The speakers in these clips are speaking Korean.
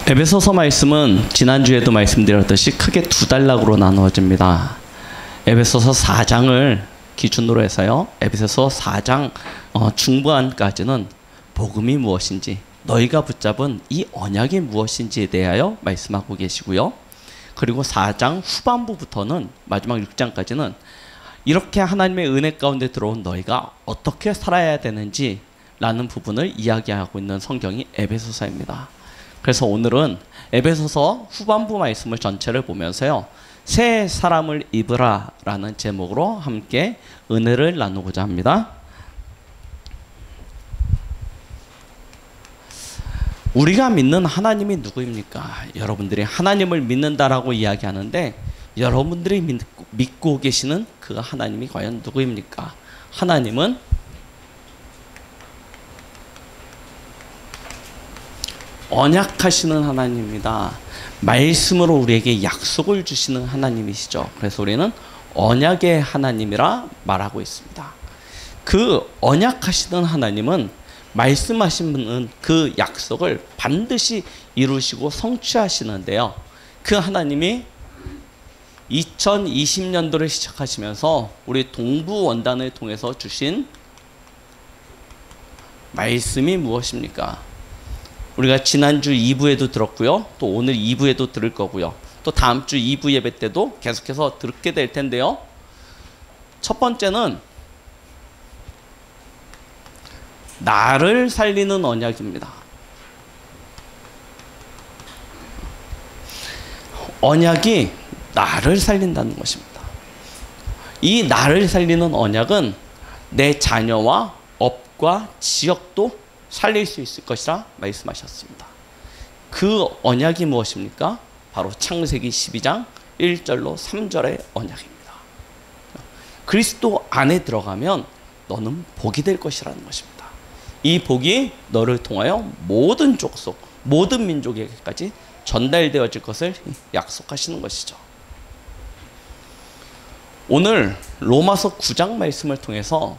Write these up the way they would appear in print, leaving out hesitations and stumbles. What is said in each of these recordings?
에베소서 말씀은 지난주에도 말씀드렸듯이 크게 두 단락으로 나누어집니다. 에베소서 4장을 기준으로 해서요. 에베소서 4장 중반까지는 복음이 무엇인지, 너희가 붙잡은 이 언약이 무엇인지에 대하여 말씀하고 계시고요. 그리고 4장 후반부부터는 마지막 6장까지는 이렇게 하나님의 은혜 가운데 들어온 너희가 어떻게 살아야 되는지 라는 부분을 이야기하고 있는 성경이 에베소서입니다. 그래서 오늘은 에베소서 후반부 말씀을 전체를 보면서요, 새 사람을 입으라 라는 제목으로 함께 은혜를 나누고자 합니다. 우리가 믿는 하나님이 누구입니까? 여러분들이 하나님을 믿는다라고 이야기하는데 여러분들이 믿고 계시는 그 하나님이 과연 누구입니까? 하나님은 언약하시는 하나님입니다. 말씀으로 우리에게 약속을 주시는 하나님이시죠. 그래서 우리는 언약의 하나님이라 말하고 있습니다. 그 언약하시는 하나님은 말씀하시는 그 약속을 반드시 이루시고 성취하시는데요. 그 하나님이 2020년도를 시작하시면서 우리 동부 원단을 통해서 주신 말씀이 무엇입니까? 우리가 지난주 2부에도 들었고요. 또 오늘 2부에도 들을 거고요. 또 다음 주 2부 예배 때도 계속해서 듣게 될 텐데요. 첫 번째는 나를 살리는 언약입니다. 언약이 나를 살린다는 것입니다. 이 나를 살리는 언약은 내 자녀와 업과 지역도 살릴 수 있을 것이라 말씀하셨습니다. 그 언약이 무엇입니까? 바로 창세기 12장 1절로 3절의 언약입니다. 그리스도 안에 들어가면 너는 복이 될 것이라는 것입니다. 이 복이 너를 통하여 모든 족속, 모든 민족에게까지 전달되어질 것을 약속하시는 것이죠. 오늘 로마서 9장 말씀을 통해서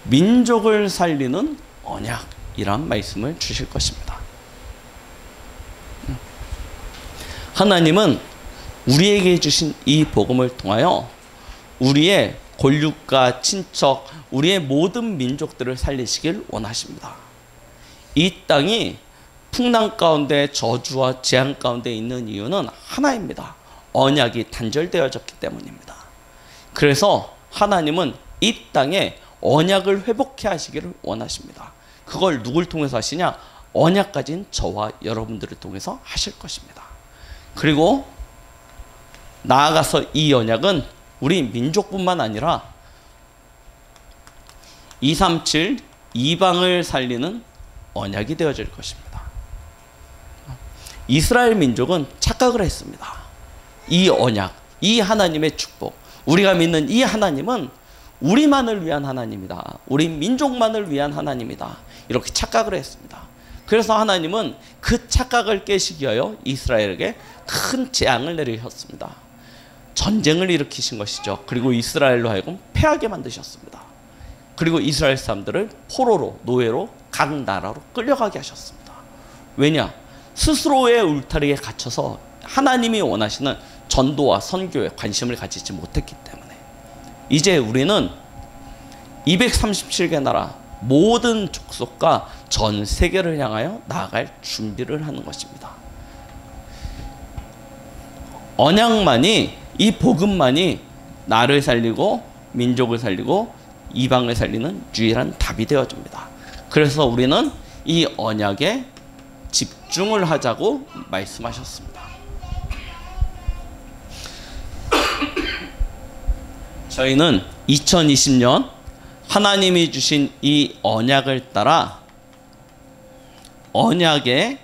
민족을 살리는 언약이란 말씀을 주실 것입니다. 하나님은 우리에게 주신 이 복음을 통하여 우리의 권력과 친척, 우리의 모든 민족들을 살리시길 원하십니다. 이 땅이 풍랑 가운데 저주와 재앙 가운데 있는 이유는 하나입니다. 언약이 단절되어졌기 때문입니다. 그래서 하나님은 이 땅에 언약을 회복해 하시기를 원하십니다. 그걸 누굴 통해서 하시냐? 언약 가진 저와 여러분들을 통해서 하실 것입니다. 그리고 나아가서 이 언약은 우리 민족뿐만 아니라 237 이방을 살리는 언약이 되어질 것입니다. 이스라엘 민족은 착각을 했습니다. 이 언약, 이 하나님의 축복, 우리가 믿는 이 하나님은 우리만을 위한 하나님이다. 우리 민족만을 위한 하나님이다. 이렇게 착각을 했습니다. 그래서 하나님은 그 착각을 깨시기 위하여 이스라엘에게 큰 재앙을 내리셨습니다. 전쟁을 일으키신 것이죠. 그리고 이스라엘로 하여금 패하게 만드셨습니다. 그리고 이스라엘 사람들을 포로로, 노예로 각 나라로 끌려가게 하셨습니다. 왜냐? 스스로의 울타리에 갇혀서 하나님이 원하시는 전도와 선교에 관심을 가지지 못했기 때문에 이제 우리는 237개 나라 모든 족속과 전 세계를 향하여 나아갈 준비를 하는 것입니다. 언약만이, 이 복음만이 나를 살리고 민족을 살리고 이방을 살리는 유일한 답이 되어줍니다. 그래서 우리는 이 언약에 집중을 하자고 말씀하셨습니다. 저희는 2020년 하나님이 주신 이 언약을 따라 언약의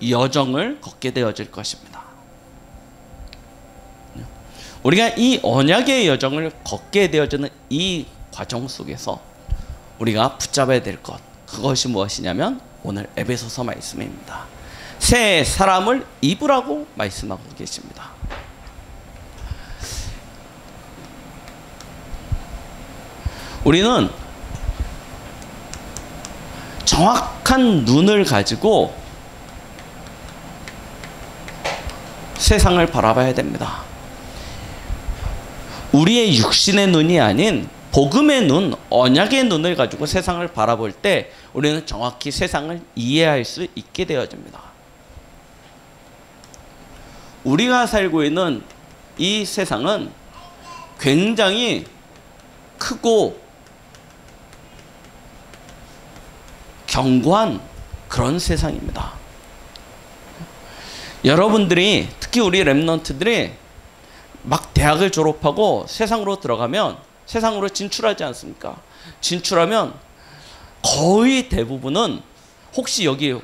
여정을 걷게 되어질 것입니다. 우리가 이 언약의 여정을 걷게 되어지는 이 과정 속에서 우리가 붙잡아야 될 것, 그것이 무엇이냐면 오늘 에베소서 말씀입니다. 새 사람을 입으라고 말씀하고 계십니다. 우리는 정확한 눈을 가지고 세상을 바라봐야 됩니다. 우리의 육신의 눈이 아닌 복음의 눈, 언약의 눈을 가지고 세상을 바라볼 때 우리는 정확히 세상을 이해할 수 있게 되어집니다. 우리가 살고 있는 이 세상은 굉장히 크고 견고한 그런 세상입니다. 여러분들이, 특히 우리 렘넌트들이 막 대학을 졸업하고 세상으로 들어가면, 세상으로 진출하지 않습니까? 진출하면 거의 대부분은, 혹시 여기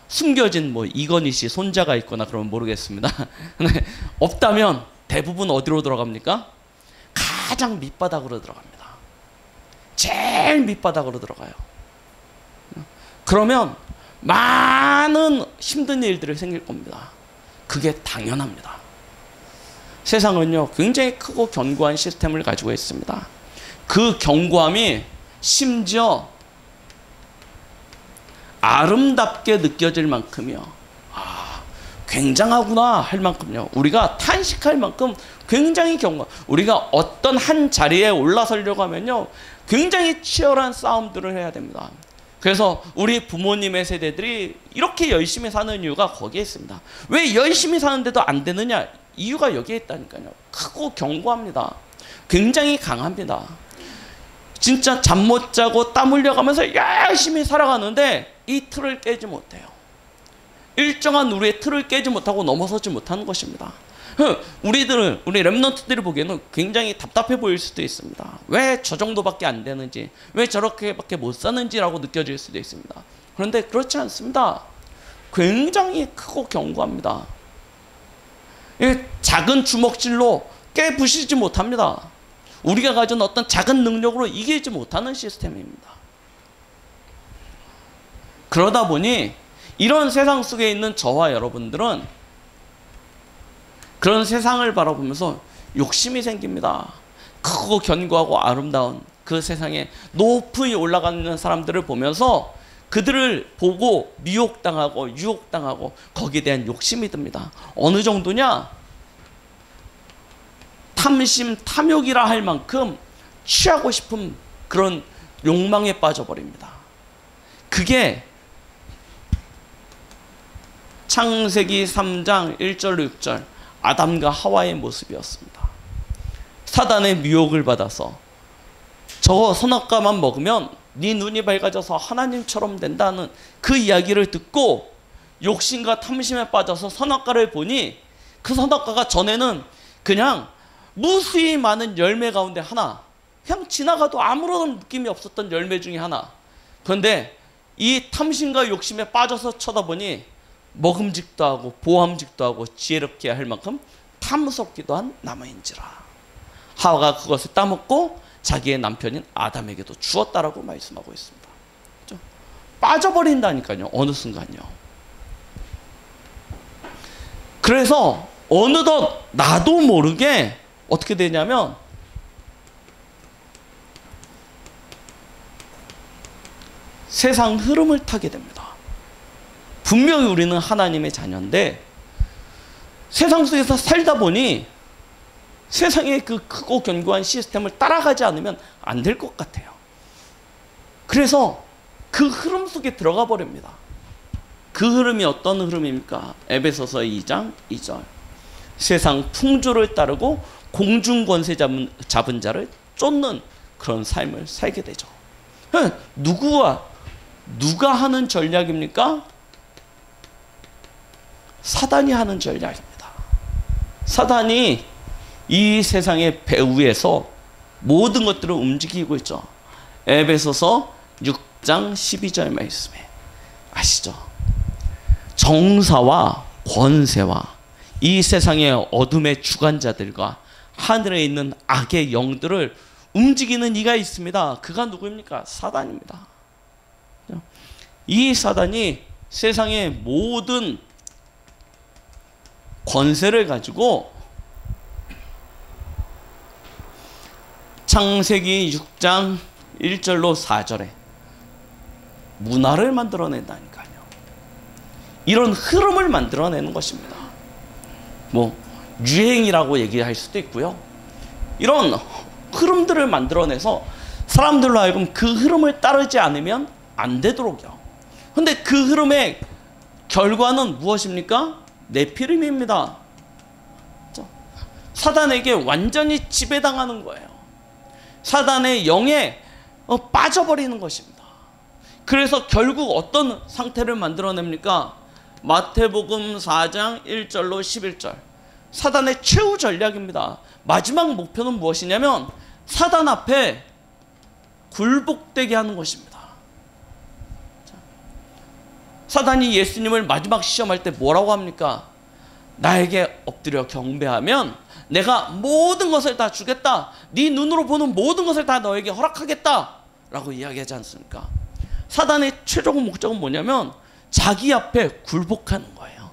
숨겨진 뭐 이건희 씨 손자가 있거나 그러면 모르겠습니다. 없다면 대부분 어디로 들어갑니까? 가장 밑바닥으로 들어갑니다. 제일 밑바닥으로 들어가요. 그러면 많은 힘든 일들이 생길 겁니다. 그게 당연합니다. 세상은요, 굉장히 크고 견고한 시스템을 가지고 있습니다. 그 견고함이 심지어 아름답게 느껴질 만큼이요, 굉장하구나 할 만큼요, 우리가 탄식할 만큼 굉장히 우리가 어떤 한 자리에 올라서려고 하면요, 굉장히 치열한 싸움들을 해야 됩니다. 그래서 우리 부모님의 세대들이 이렇게 열심히 사는 이유가 거기에 있습니다. 왜 열심히 사는데도 안 되느냐? 이유가 여기에 있다니까요. 크고 견고합니다. 굉장히 강합니다. 진짜 잠 못 자고 땀 흘려가면서 열심히 살아가는데 이 틀을 깨지 못해요. 일정한 우리의 틀을 깨지 못하고 넘어서지 못하는 것입니다. 우리 렘넌트들이 보기에는 굉장히 답답해 보일 수도 있습니다. 왜 저 정도밖에 안 되는지, 왜 저렇게밖에 못 사는지라고 느껴질 수도 있습니다. 그런데 그렇지 않습니다. 굉장히 크고 견고합니다. 작은 주먹질로 깨부시지 못합니다. 우리가 가진 어떤 작은 능력으로 이기지 못하는 시스템입니다. 그러다 보니 이런 세상 속에 있는 저와 여러분들은 그런 세상을 바라보면서 욕심이 생깁니다. 크고 견고하고 아름다운 그 세상에 높이 올라가는 사람들을 보면서 그들을 보고 미혹당하고 유혹당하고 거기에 대한 욕심이 듭니다. 어느 정도냐? 탐심, 탐욕이라 할 만큼 취하고 싶은 그런 욕망에 빠져버립니다. 그게 창세기 3장 1절로 6절 아담과 하와의 모습이었습니다. 사단의 미혹을 받아서 저거 선악과만 먹으면 네 눈이 밝아져서 하나님처럼 된다는 그 이야기를 듣고 욕심과 탐심에 빠져서 선악과를 보니 그 선악과가 전에는 그냥 무수히 많은 열매 가운데 하나, 그냥 지나가도 아무런 느낌이 없었던 열매 중에 하나. 그런데 이 탐심과 욕심에 빠져서 쳐다보니 먹음직도 하고 보암직도 하고 지혜롭게 할 만큼 탐스럽기도 한 나무인지라. 하와가 그것을 따먹고 자기의 남편인 아담에게도 주었다라고 말씀하고 있습니다. 그렇죠? 빠져버린다니까요, 어느 순간요. 그래서 어느덧 나도 모르게 어떻게 되냐면 세상 흐름을 타게 됩니다. 분명히 우리는 하나님의 자녀인데 세상 속에서 살다 보니 세상의 그 크고 견고한 시스템을 따라가지 않으면 안 될 것 같아요. 그래서 그 흐름 속에 들어가 버립니다. 그 흐름이 어떤 흐름입니까? 에베소서 2장 2절. 세상 풍조를 따르고 공중 권세 잡은 자를 쫓는 그런 삶을 살게 되죠. 누가 하는 전략입니까? 사단이 하는 전략입니다. 사단이 이 세상의 배후에서 모든 것들을 움직이고 있죠. 에베소서 6장 12절 말씀에 아시죠? 정사와 권세와 이 세상의 어둠의 주관자들과 하늘에 있는 악의 영들을 움직이는 이가 있습니다. 그가 누구입니까? 사단입니다. 이 사단이 세상의 모든 권세를 가지고 창세기 6장 1절로 4절에 문화를 만들어낸다니까요. 이런 흐름을 만들어내는 것입니다. 뭐 유행이라고 얘기할 수도 있고요. 이런 흐름들을 만들어내서 사람들로 하여금 그 흐름을 따르지 않으면 안 되도록요. 근데 그 흐름의 결과는 무엇입니까? 네피림입니다. 사단에게 완전히 지배당하는 거예요. 사단의 영에 빠져버리는 것입니다. 그래서 결국 어떤 상태를 만들어냅니까? 마태복음 4장 1절로 11절. 사단의 최후 전략입니다. 마지막 목표는 무엇이냐면 사단 앞에 굴복되게 하는 것입니다. 사단이 예수님을 마지막 시험할 때 뭐라고 합니까? 나에게 엎드려 경배하면 내가 모든 것을 다 주겠다. 네 눈으로 보는 모든 것을 다 너에게 허락하겠다. 라고 이야기하지 않습니까? 사단의 최종 목적은 뭐냐면 자기 앞에 굴복하는 거예요.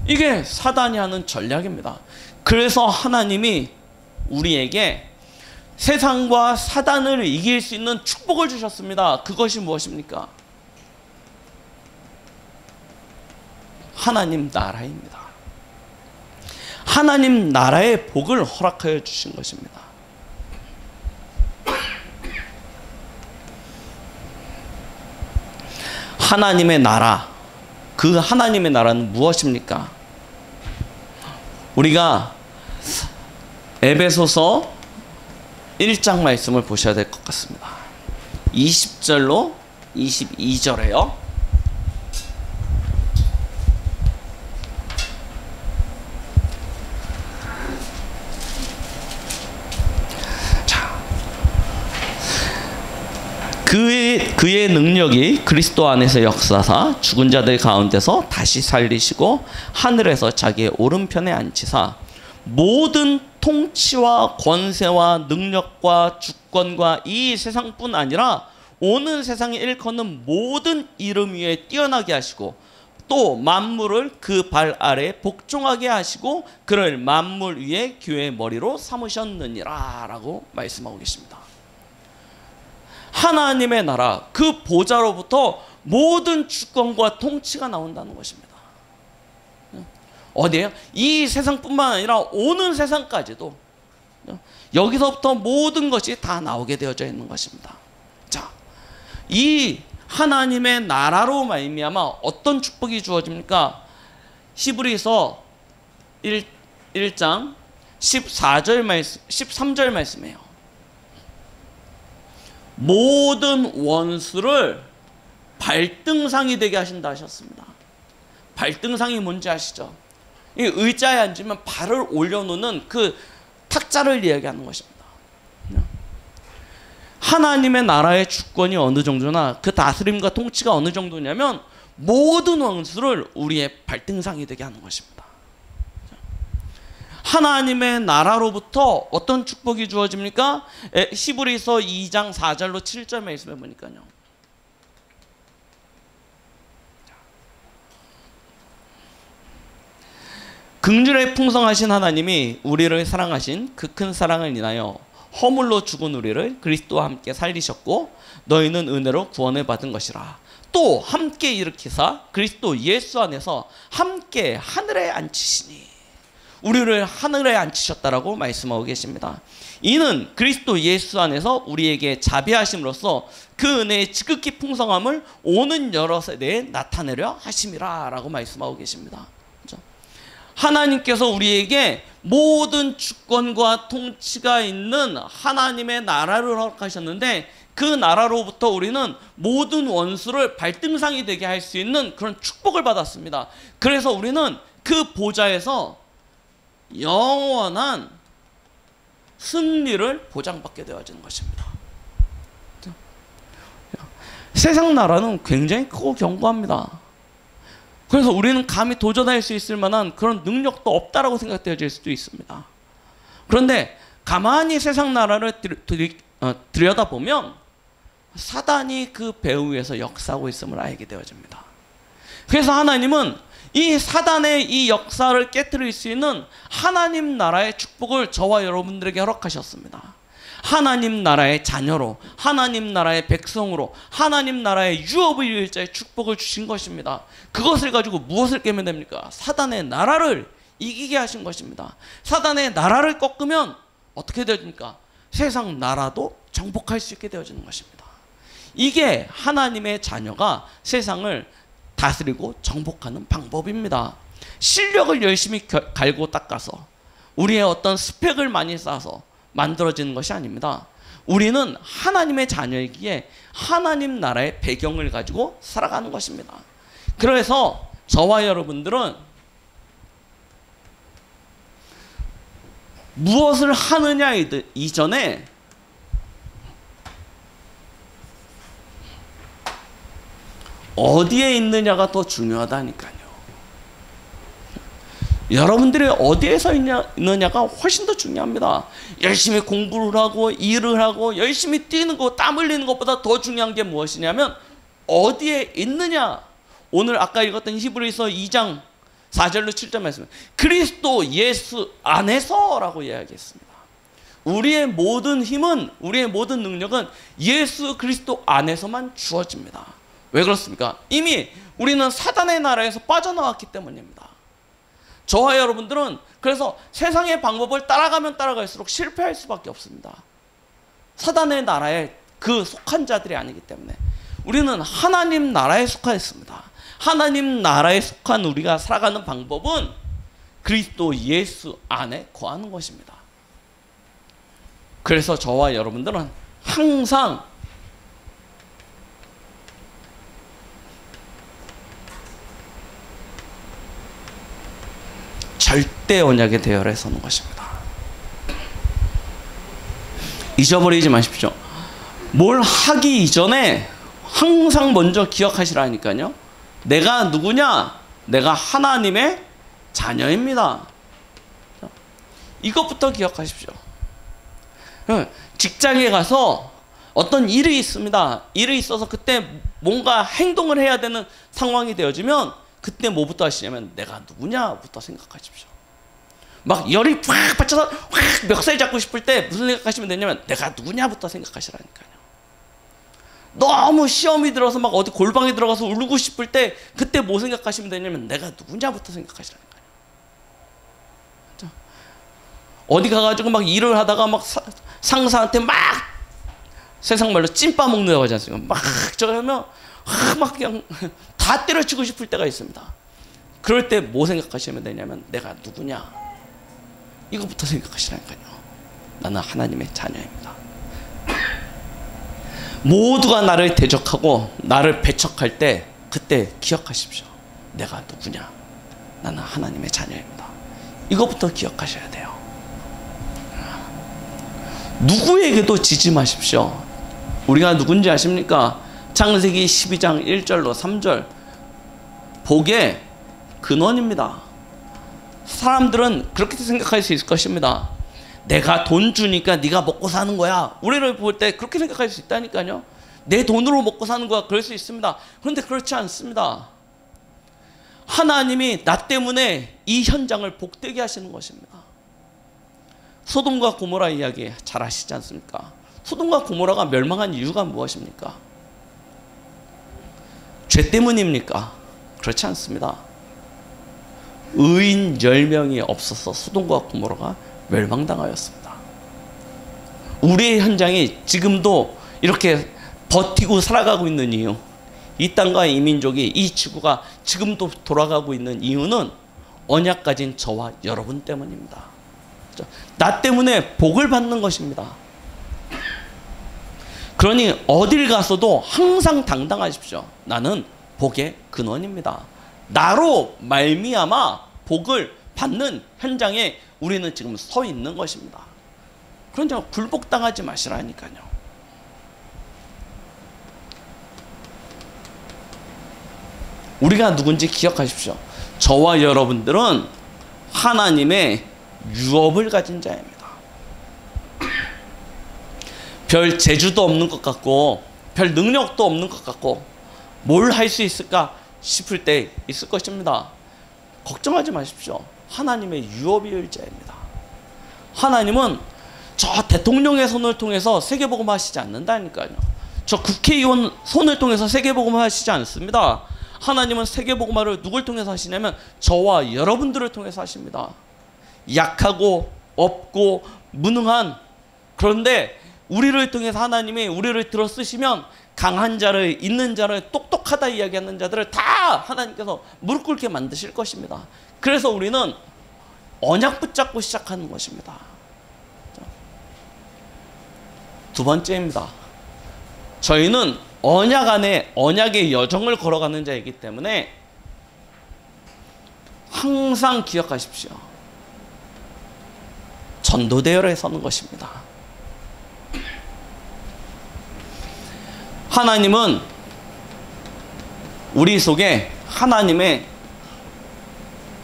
이게 사단이 하는 전략입니다. 그래서 하나님이 우리에게 세상과 사단을 이길 수 있는 축복을 주셨습니다. 그것이 무엇입니까? 하나님 나라입니다. 하나님 나라의 복을 허락하여 주신 것입니다. 하나님의 나라, 그 하나님의 나라는 무엇입니까? 우리가 에베소서 1장 말씀을 보셔야 될 것 같습니다. 20절로 22절에요. 그의 능력이 그리스도 안에서 역사사 죽은 자들 가운데서 다시 살리시고 하늘에서 자기의 오른편에 앉히사 모든 통치와 권세와 능력과 주권과 이 세상뿐 아니라 오는 세상에 일컫는 모든 이름 위에 뛰어나게 하시고 또 만물을 그 발 아래 복종하게 하시고 그를 만물 위에 교회의 머리로 삼으셨느니라 라고 말씀하고 계십니다. 하나님의 나라, 그 보좌로부터 모든 주권과 통치가 나온다는 것입니다. 어디에요? 이 세상뿐만 아니라 오는 세상까지도 여기서부터 모든 것이 다 나오게 되어져 있는 것입니다. 자, 이 하나님의 나라로 말미암아 어떤 축복이 주어집니까? 히브리서 1장 14절 말씀, 13절 말씀이에요. 모든 원수를 발등상이 되게 하신다 하셨습니다. 발등상이 뭔지 아시죠? 이 의자에 앉으면 발을 올려놓는 그 탁자를 이야기하는 것입니다. 하나님의 나라의 주권이 어느 정도나 그 다스림과 통치가 어느 정도냐면 모든 원수를 우리의 발등상이 되게 하는 것입니다. 하나님의 나라로부터 어떤 축복이 주어집니까? 히브리서 2장 4절로 7절 말씀해 보니까요. 긍휼에 풍성하신 하나님이 우리를 사랑하신 그 큰 사랑을 인하여 허물로 죽은 우리를 그리스도와 함께 살리셨고 너희는 은혜로 구원을 받은 것이라. 또 함께 일으키사 그리스도 예수 안에서 함께 하늘에 앉히시니 우리를 하늘에 앉히셨다라고 말씀하고 계십니다. 이는 그리스도 예수 안에서 우리에게 자비하심으로써 그 은혜의 지극히 풍성함을 오는 여러 세대에 나타내려 하심이라 라고 말씀하고 계십니다. 그렇죠? 하나님께서 우리에게 모든 주권과 통치가 있는 하나님의 나라를 허락하셨는데 그 나라로부터 우리는 모든 원수를 발등상이 되게 할 수 있는 그런 축복을 받았습니다. 그래서 우리는 그 보좌에서 영원한 승리를 보장받게 되어지는 것입니다. 세상 나라는 굉장히 크고 견고합니다. 그래서 우리는 감히 도전할 수 있을 만한 그런 능력도 없다라고 생각되어질 수도 있습니다. 그런데 가만히 세상 나라를 들여다보면 사단이 그 배후 위에서 역사하고 있음을 알게 되어집니다. 그래서 하나님은 이 사단의 이 역사를 깨트릴 수 있는 하나님 나라의 축복을 저와 여러분들에게 허락하셨습니다. 하나님 나라의 자녀로, 하나님 나라의 백성으로, 하나님 나라의 유업의 일자의 축복을 주신 것입니다. 그것을 가지고 무엇을 깨면 됩니까? 사단의 나라를 이기게 하신 것입니다. 사단의 나라를 꺾으면 어떻게 되십니까? 세상 나라도 정복할 수 있게 되어지는 것입니다. 이게 하나님의 자녀가 세상을 다스리고 정복하는 방법입니다. 실력을 열심히 갈고 닦아서 우리의 어떤 스펙을 많이 쌓아서 만들어지는 것이 아닙니다. 우리는 하나님의 자녀이기에 하나님 나라의 배경을 가지고 살아가는 것입니다. 그래서 저와 여러분들은 무엇을 하느냐 이전에 어디에 있느냐가 더 중요하다니까요. 여러분들이 어디에서 있느냐가 훨씬 더 중요합니다. 열심히 공부를 하고 일을 하고 열심히 뛰는 거, 땀 흘리는 것보다 더 중요한 게 무엇이냐면 어디에 있느냐. 오늘 아까 읽었던 히브리서 2장 4절로 7절 말씀, 그리스도 예수 안에서라고 이야기했습니다. 우리의 모든 힘은, 우리의 모든 능력은 예수 그리스도 안에서만 주어집니다. 왜 그렇습니까? 이미 우리는 사단의 나라에서 빠져나왔기 때문입니다. 저와 여러분들은 그래서 세상의 방법을 따라가면 따라갈수록 실패할 수밖에 없습니다. 사단의 나라에 그 속한 자들이 아니기 때문에 우리는 하나님 나라에 속하였습니다. 하나님 나라에 속한 우리가 살아가는 방법은 그리스도 예수 안에 거하는 것입니다. 그래서 저와 여러분들은 항상 절대 언약의 대열에 서는 것입니다. 잊어버리지 마십시오. 뭘 하기 이전에 항상 먼저 기억하시라니까요. 내가 누구냐? 내가 하나님의 자녀입니다. 이것부터 기억하십시오. 직장에 가서 어떤 일이 있습니다. 일이 있어서 그때 뭔가 행동을 해야 되는 상황이 되어지면 그때 뭐부터 하시냐면 내가 누구냐부터 생각하십시오. 막 열이 팍 받쳐서 확 멱살 잡고 싶을 때 무슨 생각하시면 되냐면 내가 누구냐부터 생각하시라니까요. 너무 시험이 들어서 막 어디 골방에 들어가서 울고 싶을 때 그때 뭐 생각하시면 되냐면 내가 누구냐부터 생각하시라니까요. 어디 가가지고 막 일을 하다가 막 상사한테 막 세상 말로 찐빠 먹는다고 하지 않습니까? 막 저러면 막 그냥 다 때려치고 싶을 때가 있습니다. 그럴 때 뭐 생각하시면 되냐면 내가 누구냐? 이거부터 생각하시라니까요. 나는 하나님의 자녀입니다. 모두가 나를 대적하고 나를 배척할 때 그때 기억하십시오. 내가 누구냐? 나는 하나님의 자녀입니다. 이것부터 기억하셔야 돼요. 누구에게도 지지 마십시오. 우리가 누군지 아십니까? 창세기 12장 1절로 3절 복의 근원입니다. 사람들은 그렇게 생각할 수 있을 것입니다. 내가 돈 주니까 네가 먹고 사는 거야. 우리를 볼 때 그렇게 생각할 수 있다니까요. 내 돈으로 먹고 사는 거야. 그럴 수 있습니다. 그런데 그렇지 않습니다. 하나님이 나 때문에 이 현장을 복되게 하시는 것입니다. 소돔과 고모라 이야기 잘 아시지 않습니까? 소돔과 고모라가 멸망한 이유가 무엇입니까? 죄 때문입니까? 그렇지 않습니다. 의인 10명이 없어서 소돔과 고모라가 멸망당하였습니다. 우리의 현장이 지금도 이렇게 버티고 살아가고 있는 이유, 이 땅과 이 민족이, 이 지구가 지금도 돌아가고 있는 이유는 언약 가진 저와 여러분 때문입니다. 나 때문에 복을 받는 것입니다. 그러니 어딜 가서도 항상 당당하십시오. 나는 복의 근원입니다. 나로 말미암아 복을 받는 현장에 우리는 지금 서 있는 것입니다. 그러니까 굴복당하지 마시라니까요. 우리가 누군지 기억하십시오. 저와 여러분들은 하나님의 유업을 가진 자입니다. 별 재주도 없는 것 같고 별 능력도 없는 것 같고 뭘 할 수 있을까 싶을 때 있을 것입니다. 걱정하지 마십시오. 하나님의 유업이 일자입니다. 하나님은 저 대통령의 손을 통해서 세계복음 하시지 않는다니까요. 저 국회의원 손을 통해서 세계복음 하시지 않습니다. 하나님은 세계복음화를 누굴 통해서 하시냐면 저와 여러분들을 통해서 하십니다. 약하고 없고 무능한, 그런데 우리를 통해서 하나님이 우리를 들어 쓰시면 강한 자를, 있는 자를, 똑똑하다 이야기하는 자들을 다 하나님께서 무릎 꿇게 만드실 것입니다. 그래서 우리는 언약 붙잡고 시작하는 것입니다. 두 번째입니다. 저희는 언약 안에 언약의 여정을 걸어가는 자이기 때문에 항상 기억하십시오. 전도대열에 서는 것입니다. 하나님은 우리 속에 하나님의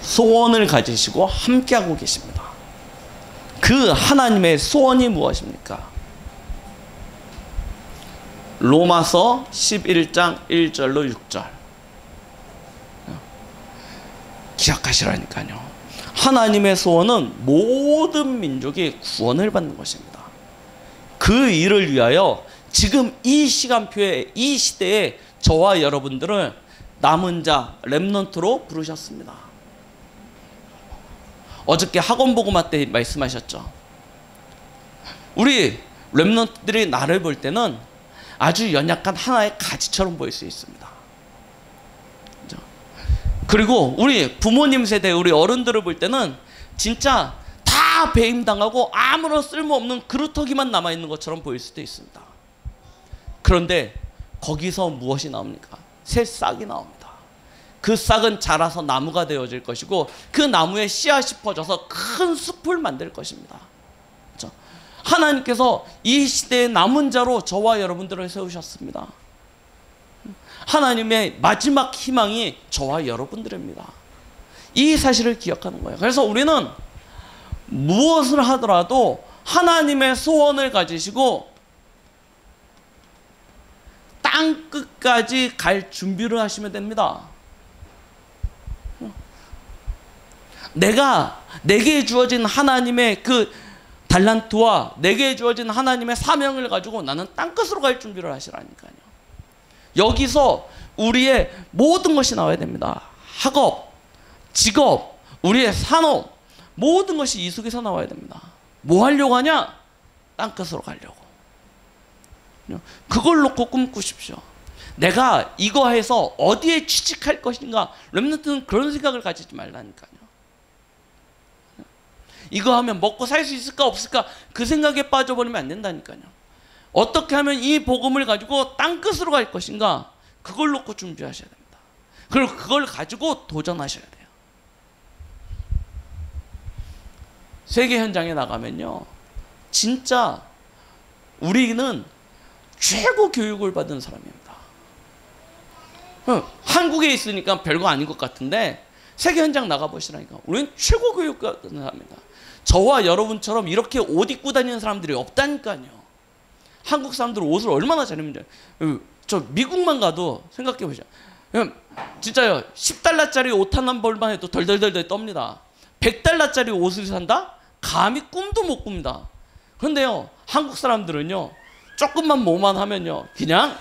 소원을 가지시고 함께하고 계십니다. 그 하나님의 소원이 무엇입니까? 로마서 11장 1절로 6절 기억하시라니까요. 하나님의 소원은 모든 민족이 구원을 받는 것입니다. 그 일을 위하여 지금 이 시간표에, 이 시대에 저와 여러분들을 남은 자, 렘넌트로 부르셨습니다. 어저께 학원복음화 때 말씀하셨죠. 우리 렘넌트들이 나를 볼 때는 아주 연약한 하나의 가지처럼 보일 수 있습니다. 그리고 우리 부모님 세대, 우리 어른들을 볼 때는 진짜 다 배임당하고 아무런 쓸모없는 그루터기만 남아있는 것처럼 보일 수도 있습니다. 그런데 거기서 무엇이 나옵니까? 새 싹이 나옵니다. 그 싹은 자라서 나무가 되어질 것이고 그 나무에 씨앗이 퍼져서 큰 숲을 만들 것입니다. 그렇죠? 하나님께서 이 시대의 남은 자로 저와 여러분들을 세우셨습니다. 하나님의 마지막 희망이 저와 여러분들입니다. 이 사실을 기억하는 거예요. 그래서 우리는 무엇을 하더라도 하나님의 소원을 가지시고 땅 끝까지 갈 준비를 하시면 됩니다. 내게 주어진 하나님의 그 달란트와 내게 주어진 하나님의 사명을 가지고 나는 땅 끝으로 갈 준비를 하시라니까요. 여기서 우리의 모든 것이 나와야 됩니다. 학업, 직업, 우리의 산업, 모든 것이 이 속에서 나와야 됩니다. 뭐 하려고 하냐? 땅 끝으로 가려고. 그걸 놓고 꿈꾸십시오. 내가 이거 해서 어디에 취직할 것인가? 렘넌트는 그런 생각을 가지지 말라니까요. 이거 하면 먹고 살 수 있을까 없을까? 그 생각에 빠져버리면 안 된다니까요. 어떻게 하면 이 복음을 가지고 땅 끝으로 갈 것인가? 그걸 놓고 준비하셔야 됩니다. 그리고 그걸 가지고 도전하셔야 돼요. 세계 현장에 나가면요, 진짜 우리는 최고 교육을 받은 사람입니다. 한국에 있으니까 별거 아닌 것 같은데 세계 현장 나가보시라니까 우리는 최고 교육 받은 사람입니다. 저와 여러분처럼 이렇게 옷 입고 다니는 사람들이 없다니까요. 한국 사람들은 옷을 얼마나 잘 입는지. 저 미국만 가도 생각해 보시죠. 진짜요, 10달러짜리 옷 하나 벌만 해도 덜덜덜덜 떱니다. 100달러짜리 옷을 산다? 감히 꿈도 못 꿉니다. 그런데요, 한국 사람들은요, 조금만 뭐만 하면요, 그냥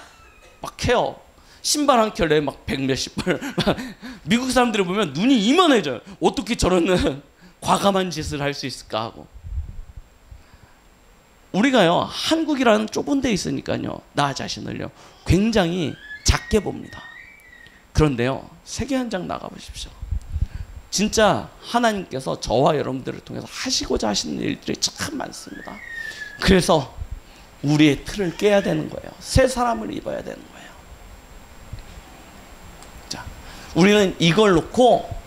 막 해요. 신발 한 켤레에 막 100몇십 벌. 미국 사람들을 보면 눈이 이만해져요. 어떻게 저런 과감한 짓을 할 수 있을까 하고. 우리가요, 한국이라는 좁은 데 있으니까요, 나 자신을요 굉장히 작게 봅니다. 그런데요, 세계 현장 나가보십시오. 진짜 하나님께서 저와 여러분들을 통해서 하시고자 하시는 일들이 참 많습니다. 그래서 우리의 틀을 깨야 되는 거예요. 새 사람을 입어야 되는 거예요. 자, 우리는 이걸 놓고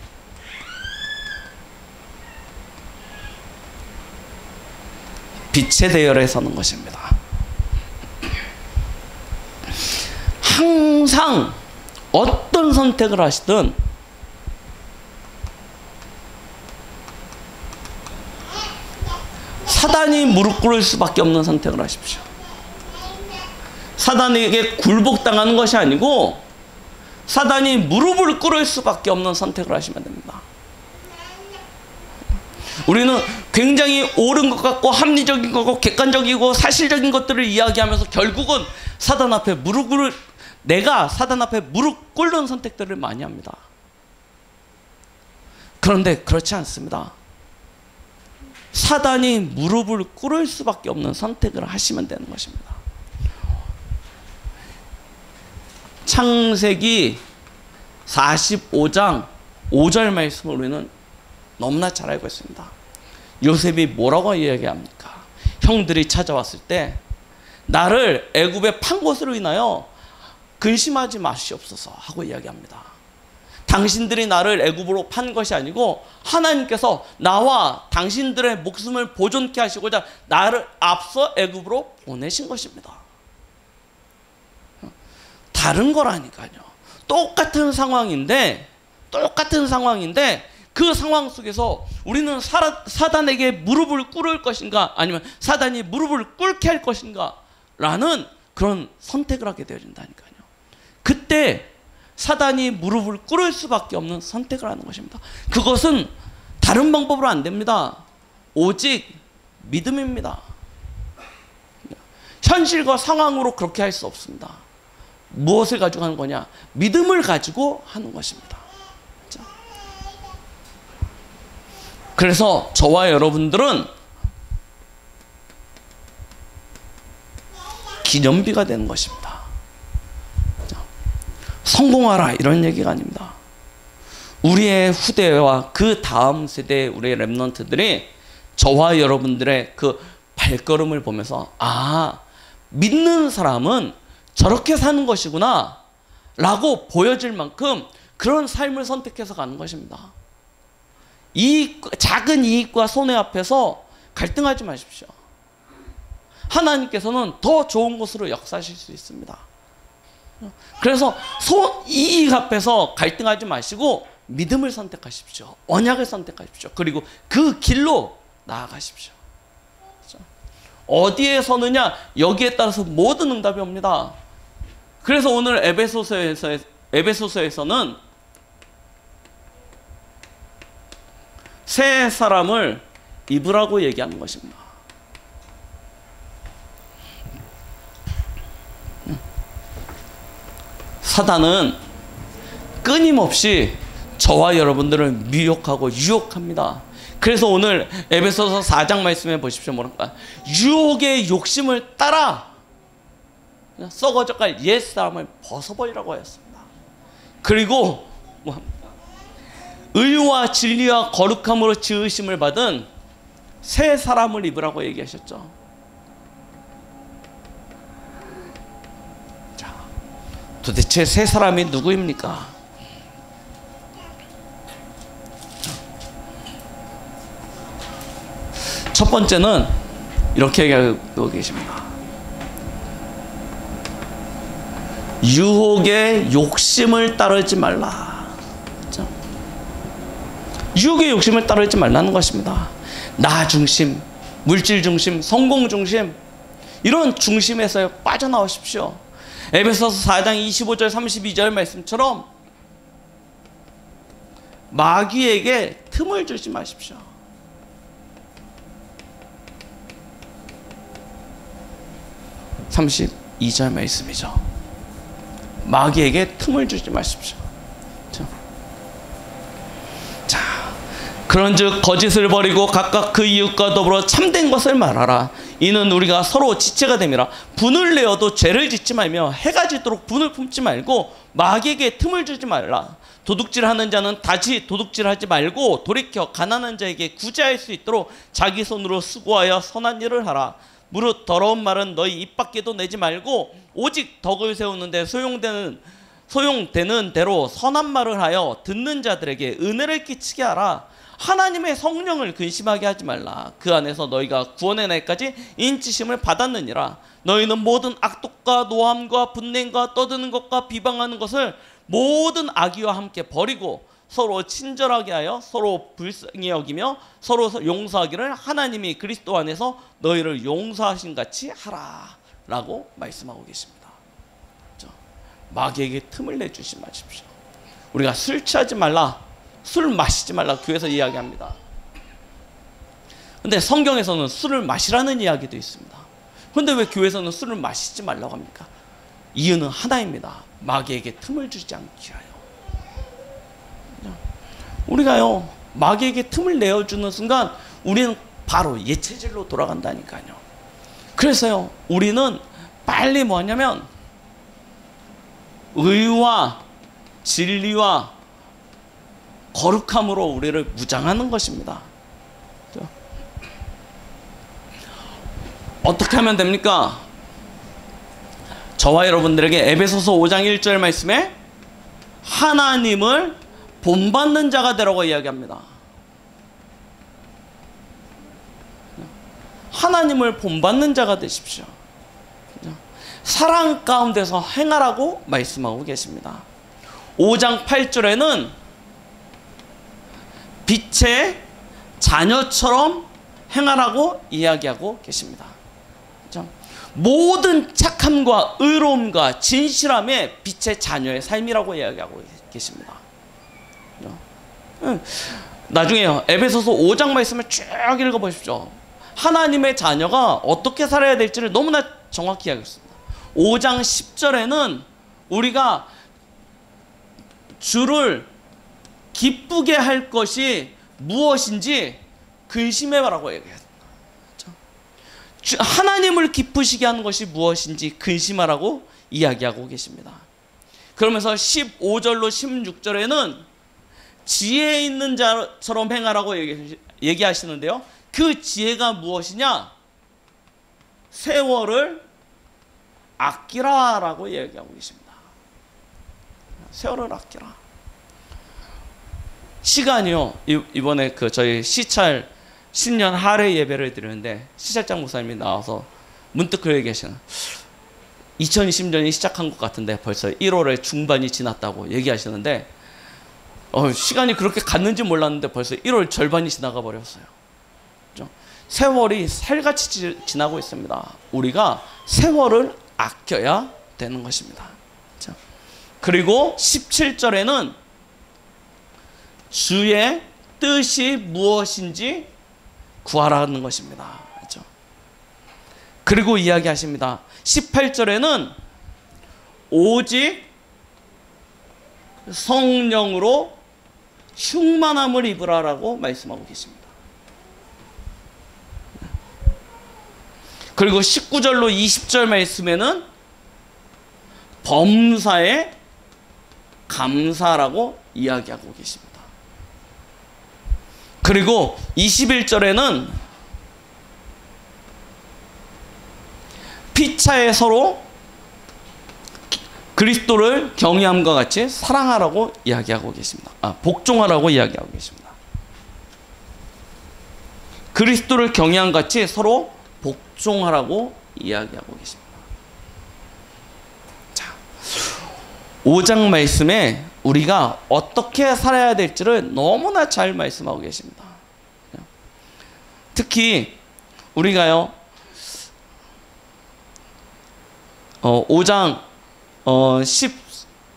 빛의 대열에 서는 것입니다. 항상 어떤 선택을 하시든 사단이 무릎 꿇을 수밖에 없는 선택을 하십시오. 사단에게 굴복당하는 것이 아니고 사단이 무릎을 꿇을 수밖에 없는 선택을 하시면 됩니다. 우리는 굉장히 옳은 것 같고 합리적인 거고 객관적이고 사실적인 것들을 이야기하면서 결국은 사단 앞에 내가 사단 앞에 무릎 꿇는 선택들을 많이 합니다. 그런데 그렇지 않습니다. 사단이 무릎을 꿇을 수밖에 없는 선택을 하시면 되는 것입니다. 창세기 45장 5절 말씀을 우리는 너무나 잘 알고 있습니다. 요셉이 뭐라고 이야기합니까? 형들이 찾아왔을 때 나를 애굽에 판 것으로 인하여 근심하지 마시옵소서 하고 이야기합니다. 당신들이 나를 애굽으로 판 것이 아니고 하나님께서 나와 당신들의 목숨을 보존케 하시고자 나를 앞서 애굽으로 보내신 것입니다. 다른 거라니까요. 똑같은 상황인데 그 상황 속에서 우리는 사단에게 무릎을 꿇을 것인가 아니면 사단이 무릎을 꿇게 할 것인가 라는 그런 선택을 하게 되어진다니까요. 그때 사단이 무릎을 꿇을 수밖에 없는 선택을 하는 것입니다. 그것은 다른 방법으로 안 됩니다. 오직 믿음입니다. 현실과 상황으로 그렇게 할 수 없습니다. 무엇을 가지고 하는 거냐? 믿음을 가지고 하는 것입니다. 그래서 저와 여러분들은 기념비가 되는 것입니다. 성공하라 이런 얘기가 아닙니다. 우리의 후대와 그 다음 세대의 우리의 렘넌트들이 저와 여러분들의 그 발걸음을 보면서 믿는 사람은 저렇게 사는 것이구나 라고 보여질 만큼 그런 삶을 선택해서 가는 것입니다. 작은 이익과 손해 앞에서 갈등하지 마십시오. 하나님께서는 더 좋은 곳으로 역사하실 수 있습니다. 그래서 이익 앞에서 갈등하지 마시고 믿음을 선택하십시오. 언약을 선택하십시오. 그리고 그 길로 나아가십시오. 어디에 서느냐 여기에 따라서 모든 응답이 옵니다. 그래서 오늘 에베소서에서는 새 사람을 입으라고 얘기하는 것입니다. 사단은 끊임없이 저와 여러분들을 미혹하고 유혹합니다. 그래서 오늘 에베소서 4장 말씀해 보십시오. 뭐랄까? 유혹의 욕심을 따라 썩어져갈 옛사람을 벗어버리라고 하였습니다. 그리고 의와 진리와 거룩함으로 지으심을 받은 새 사람을 입으라고 얘기하셨죠. 자, 도대체 새 사람이 누구입니까? 첫 번째는 이렇게 얘기하고 계십니다. 유혹의 욕심을 따르지 말라. 그렇죠? 유혹의 욕심을 따르지 말라는 것입니다. 나 중심, 물질 중심, 성공 중심 이런 중심에서 빠져나오십시오. 에베소서 4장 25절 32절 말씀처럼 마귀에게 틈을 주지 마십시오. (32절) 말씀이죠. 마귀에게 틈을 주지 마십시오. 자, 그런즉 거짓을 버리고 각각 그 이웃과 더불어 참된 것을 말하라. 이는 우리가 서로 지체가 됨이라. 분을 내어도 죄를 짓지 말며 해가 지도록 분을 품지 말고 마귀에게 틈을 주지 말라. 도둑질하는 자는 다시 도둑질하지 말고 돌이켜 가난한 자에게 구제할 수 있도록 자기 손으로 수고하여 선한 일을 하라. 무릇 더러운 말은 너희 입 밖에도 내지 말고 오직 덕을 세우는데 소용되는 대로 선한 말을 하여 듣는 자들에게 은혜를 끼치게 하라. 하나님의 성령을 근심하게 하지 말라. 그 안에서 너희가 구원의 날까지 인치심을 받았느니라. 너희는 모든 악독과 노함과 분냄과 떠드는 것과 비방하는 것을 모든 악의와 함께 버리고 서로 친절하게 하여 서로 불쌍히 여기며 서로 용서하기를 하나님이 그리스도 안에서 너희를 용서하신 같이 하라 라고 말씀하고 계십니다. 그렇죠? 마귀에게 틈을 내주지 마십시오. 우리가 술 취하지 말라, 술 마시지 말라 교회에서 이야기합니다. 근데 성경에서는 술을 마시라는 이야기도 있습니다. 근데 왜 교회에서는 술을 마시지 말라고 합니까? 이유는 하나입니다. 마귀에게 틈을 주지 않기 위하여. 우리가요, 마귀에게 틈을 내어주는 순간 우리는 바로 옛체질로 돌아간다니까요. 그래서요, 우리는 빨리 뭐냐면 의와 진리와 거룩함으로 우리를 무장하는 것입니다. 어떻게 하면 됩니까? 저와 여러분들에게 에베소서 5장 1절 말씀에 하나님을 본받는 자가 되라고 이야기합니다. 하나님을 본받는 자가 되십시오. 사랑 가운데서 행하라고 말씀하고 계십니다. 5장 8절에는 빛의 자녀처럼 행하라고 이야기하고 계십니다. 모든 착함과 의로움과 진실함의 빛의 자녀의 삶이라고 이야기하고 계십니다. 나중에요, 에베소서 5장 말씀을 쭉 읽어보십시오. 하나님의 자녀가 어떻게 살아야 될지를 너무나 정확히 이야기했습니다. 5장 10절에는 우리가 주를 기쁘게 할 것이 무엇인지 근심해봐라고 얘기해요. 하나님을 기쁘시게 하는 것이 무엇인지 근심하라고 이야기하고 계십니다. 그러면서 15절로 16절에는 지혜 있는 자처럼 행하라고 얘기하시는데요. 그 지혜가 무엇이냐? 세월을 아끼라라고 이야기하고 계십니다. 세월을 아끼라. 시간이요, 이번에 저희 시찰 신년 할애 예배를 드리는데 시찰장 목사님이 나와서 문득 그러게 계시는, 2020년이 시작한 것 같은데 벌써 1월의 중반이 지났다고 얘기하시는데, 시간이 그렇게 갔는지 몰랐는데 벌써 1월 절반이 지나가 버렸어요. 세월이 살같이 지나고 있습니다. 우리가 세월을 아껴야 되는 것입니다. 그리고 17절에는 주의 뜻이 무엇인지 구하라는 것입니다. 그렇죠? 그리고 이야기하십니다. 18절에는 오직 성령으로 충만함을 입으라라고 말씀하고 계십니다. 그리고 19절로 20절 말씀에는 범사에 감사라고 이야기하고 계십니다. 그리고 21절에는 피차에 서로 그리스도를 경외함과 같이 사랑하라고 이야기하고 계십니다. 복종하라고 이야기하고 계십니다. 그리스도를 경외함과 같이 서로 복종하라고 이야기하고 계십니다. 자, 5장 말씀에 우리가 어떻게 살아야 될지를 너무나 잘 말씀하고 계십니다. 특히 우리가요, 5장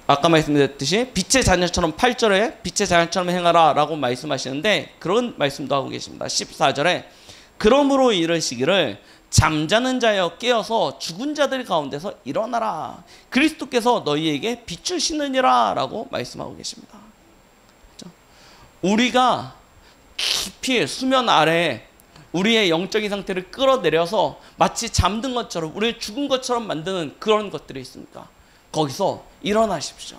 아까 말씀드렸듯이 빛의 자녀처럼 8절에 빛의 자녀처럼 행하라 라고 말씀하시는데 그런 말씀도 하고 계십니다. 14절에 그러므로 이르시기를 잠자는 자여 깨어서 죽은 자들 가운데서 일어나라. 그리스도께서 너희에게 빛을 시느니라 라고 말씀하고 계십니다. 그렇죠? 우리가 깊이 수면 아래에 우리의 영적인 상태를 끌어내려서 마치 잠든 것처럼 우리를 죽은 것처럼 만드는 그런 것들이 있습니까? 거기서 일어나십시오.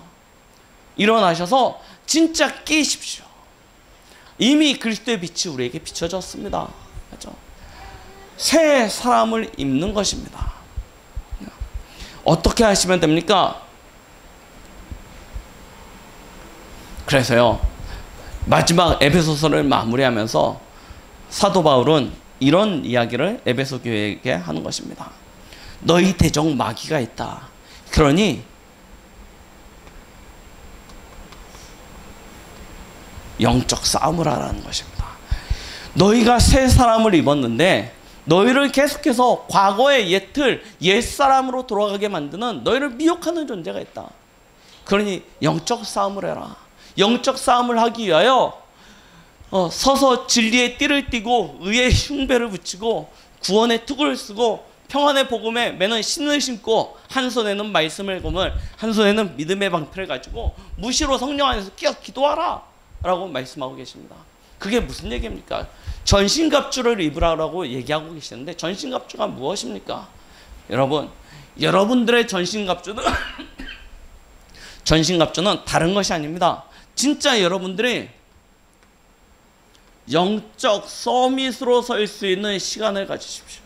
일어나셔서 진짜 깨십시오. 이미 그리스도의 빛이 우리에게 비춰졌습니다. 그렇죠? 새 사람을 입는 것입니다. 어떻게 하시면 됩니까? 그래서요, 마지막 에베소서를 마무리하면서 사도 바울은 이런 이야기를 에베소 교회에게 하는 것입니다. 너희 대적 마귀가 있다. 그러니 영적 싸움을 하라는 것입니다. 너희가 새 사람을 입었는데 너희를 계속해서 과거의 옛사람으로 돌아가게 만드는 너희를 미혹하는 존재가 있다. 그러니 영적 싸움을 해라. 영적 싸움을 하기 위하여 서서 진리의 띠를 띠고 의의 흉배를 붙이고 구원의 투구를 쓰고 평안의 복음에 매는 신을 신고 한 손에는 말씀을 고물 한 손에는 믿음의 방패를 가지고 무시로 성령 안에서 끼어 기도하라 라고 말씀하고 계십니다. 그게 무슨 얘기입니까? 전신갑주를 입으라고 얘기하고 계시는데 전신갑주가 무엇입니까? 여러분, 여러분들의 전신갑주는 전신갑주는 다른 것이 아닙니다. 진짜 여러분들이 영적 서밋으로 설 수 있는 시간을 가지십시오.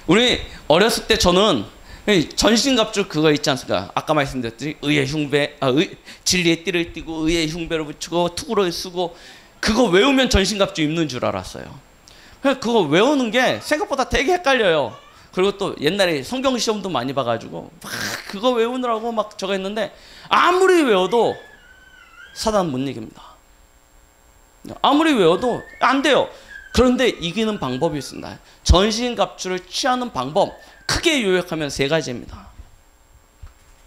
우리 어렸을 때 저는 전신갑주 그거 있지 않습니까? 아까 말씀드렸듯이 의의 흉배, 진리의 띠를 띠고 의의 흉배를 붙이고 투구를 쓰고 그거 외우면 전신갑주 입는 줄 알았어요. 그거 외우는 게 생각보다 되게 헷갈려요. 그리고 또 옛날에 성경 시험도 많이 봐가지고 막 그거 외우느라고 막 저거 했는데 아무리 외워도 사단 못 이깁니다. 아무리 외워도 안 돼요. 그런데 이기는 방법이 있습니다. 전신갑주를 취하는 방법 크게 요약하면 세 가지입니다.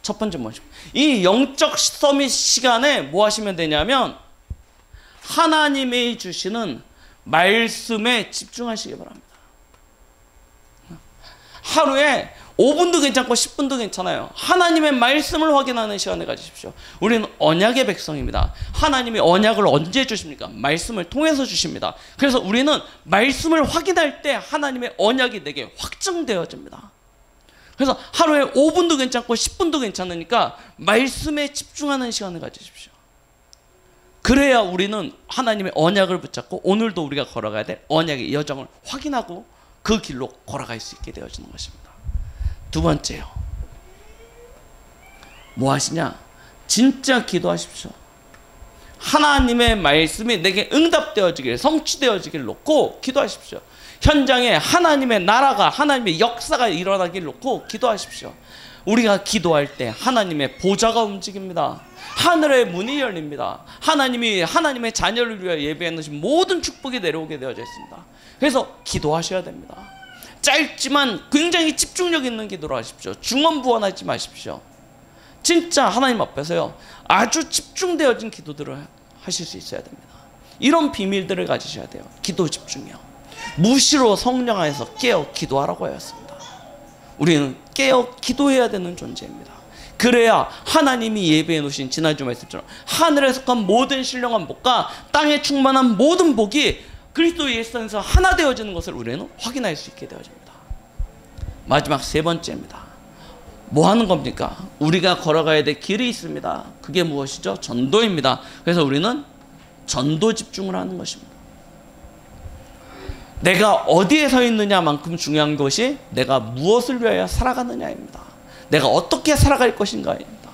첫 번째 뭐십니까? 이 영적 서밋 시간에 뭐 하시면 되냐면 하나님이 주시는 말씀에 집중하시기 바랍니다. 하루에 5분도 괜찮고 10분도 괜찮아요. 하나님의 말씀을 확인하는 시간을 가지십시오. 우리는 언약의 백성입니다. 하나님이 언약을 언제 주십니까? 말씀을 통해서 주십니다. 그래서 우리는 말씀을 확인할 때 하나님의 언약이 내게 확증되어집니다. 그래서 하루에 5분도 괜찮고 10분도 괜찮으니까 말씀에 집중하는 시간을 가지십시오. 그래야 우리는 하나님의 언약을 붙잡고 오늘도 우리가 걸어가야 될 언약의 여정을 확인하고 그 길로 걸어갈 수 있게 되어지는 것입니다. 두 번째요. 뭐 하시냐? 진짜 기도하십시오. 하나님의 말씀이 내게 응답되어지길, 성취되어지길 놓고 기도하십시오. 현장에 하나님의 나라가, 하나님의 역사가 일어나길 놓고 기도하십시오. 우리가 기도할 때 하나님의 보좌가 움직입니다. 하늘의 문이 열립니다. 하나님이 하나님의 자녀를 위하여 예배해 놓으신 모든 축복이 내려오게 되어져 있습니다. 그래서 기도하셔야 됩니다. 짧지만 굉장히 집중력 있는 기도를 하십시오. 중언부언하지 마십시오. 진짜 하나님 앞에서요 아주 집중되어진 기도들을 하실 수 있어야 됩니다. 이런 비밀들을 가지셔야 돼요. 기도 집중이요. 무시로 성령 안에서 깨어 기도하라고 하였습니다. 우리는 깨어 기도해야 되는 존재입니다. 그래야 하나님이 예배해 놓으신 지난주 말씀처럼 하늘에 속한 모든 신령한 복과 땅에 충만한 모든 복이 그리스도 예수 안에서 하나 되어지는 것을 우리는 확인할 수 있게 되어집니다. 마지막 세 번째입니다. 뭐 하는 겁니까? 우리가 걸어가야 될 길이 있습니다. 그게 무엇이죠? 전도입니다. 그래서 우리는 전도 집중을 하는 것입니다. 내가 어디에 서 있느냐만큼 중요한 것이 내가 무엇을 위하여 살아가느냐입니다. 내가 어떻게 살아갈 것인가입니다.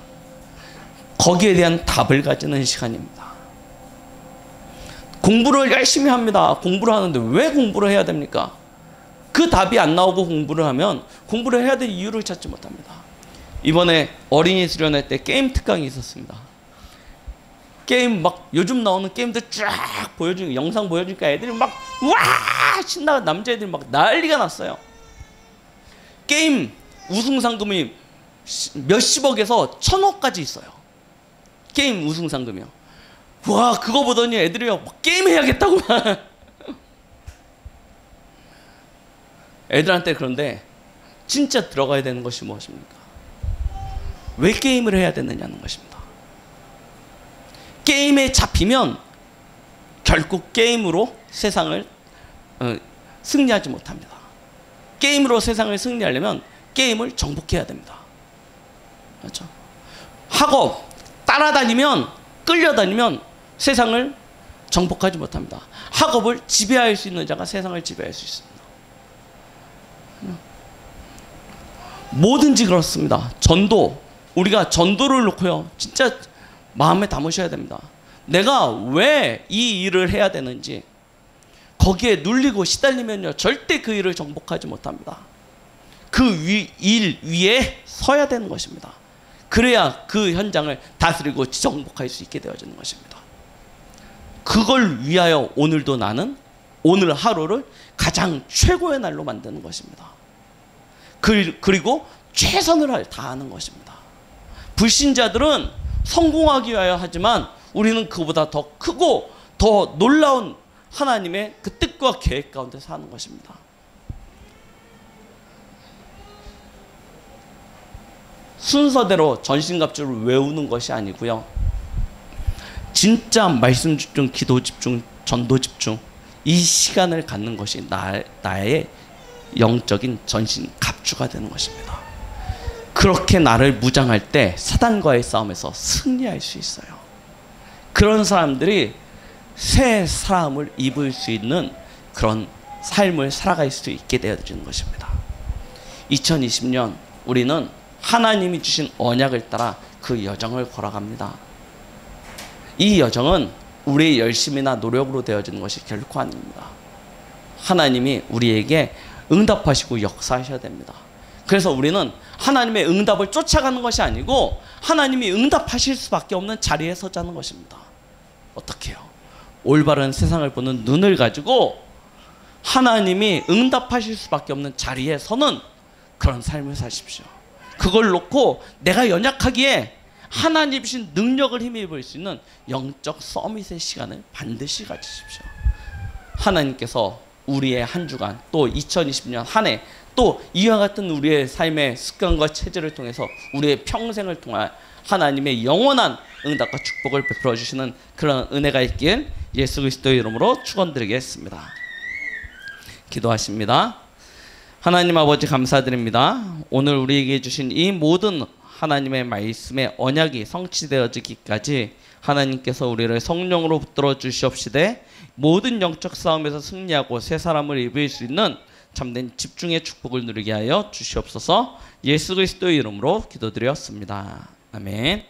거기에 대한 답을 가지는 시간입니다. 공부를 열심히 합니다. 공부를 하는데 왜 공부를 해야 됩니까? 그 답이 안 나오고 공부를 하면 공부를 해야 될 이유를 찾지 못합니다. 이번에 어린이 수련회 때 게임 특강이 있었습니다. 게임 막 요즘 나오는 게임들 쫙 보여주니까 영상 보여주니까 애들이 막 와 신나가 남자애들이 막 난리가 났어요. 게임 우승 상금이 몇십억에서 1000억까지 있어요. 게임 우승 상금이요. 와 그거 보더니 애들이 게임 해야겠다고 애들한테. 그런데 진짜 들어가야 되는 것이 무엇입니까? 왜 게임을 해야 되느냐는 것입니다. 게임에 잡히면 결국 게임으로 세상을 승리하지 못합니다. 게임으로 세상을 승리하려면 게임을 정복해야 됩니다. 그렇죠? 학업 따라다니면 끌려다니면 세상을 정복하지 못합니다. 학업을 지배할 수 있는 자가 세상을 지배할 수 있습니다. 뭐든지 그렇습니다. 전도, 우리가 전도를 놓고요 진짜 마음에 담으셔야 됩니다. 내가 왜 이 일을 해야 되는지 거기에 눌리고 시달리면요 절대 그 일을 정복하지 못합니다. 그 일 위에 서야 되는 것입니다. 그래야 그 현장을 다스리고 정복할 수 있게 되어지는 것입니다. 그걸 위하여 오늘도 나는 오늘 하루를 가장 최고의 날로 만드는 것입니다. 그리고 최선을 다하는 것입니다. 불신자들은 성공하기 위하여 하지만 우리는 그보다 더 크고 더 놀라운 하나님의 그 뜻과 계획 가운데 사는 것입니다. 순서대로 전신갑주를 외우는 것이 아니고요. 진짜 말씀 집중, 기도 집중, 전도 집중, 이 시간을 갖는 것이 나의 영적인 전신갑주가 되는 것입니다. 그렇게 나를 무장할 때 사단과의 싸움에서 승리할 수 있어요. 그런 사람들이 새 사람을 입을 수 있는 그런 삶을 살아갈 수 있게 되어지는 것입니다. 2020년 우리는 하나님이 주신 언약을 따라 그 여정을 걸어갑니다. 이 여정은 우리의 열심이나 노력으로 되어지는 것이 결코 아닙니다. 하나님이 우리에게 응답하시고 역사하셔야 됩니다. 그래서 우리는 하나님의 응답을 쫓아가는 것이 아니고 하나님이 응답하실 수밖에 없는 자리에 서자는 것입니다. 어떻게 해요? 올바른 세상을 보는 눈을 가지고 하나님이 응답하실 수밖에 없는 자리에 서는 그런 삶을 사십시오. 그걸 놓고 내가 연약하기에 하나님 주신 능력을 힘입을 수 있는 영적 서밋의 시간을 반드시 가지십시오. 하나님께서 우리의 한 주간 또 2020년 한 해 또 이와 같은 우리의 삶의 습관과 체질을 통해서 우리의 평생을 통한 하나님의 영원한 응답과 축복을 베풀어 주시는 그런 은혜가 있길 예수 그리스도의 이름으로 축원드리겠습니다. 기도하십니다. 하나님 아버지 감사드립니다. 오늘 우리에게 주신 이 모든 하나님의 말씀의 언약이 성취되어지기까지 하나님께서 우리를 성령으로 붙들어 주시옵시되 모든 영적 싸움에서 승리하고 새 사람을 입을 수 있는 참된 집중의 축복을 누리게 하여 주시옵소서. 예수 그리스도의 이름으로 기도드렸습니다. 아멘.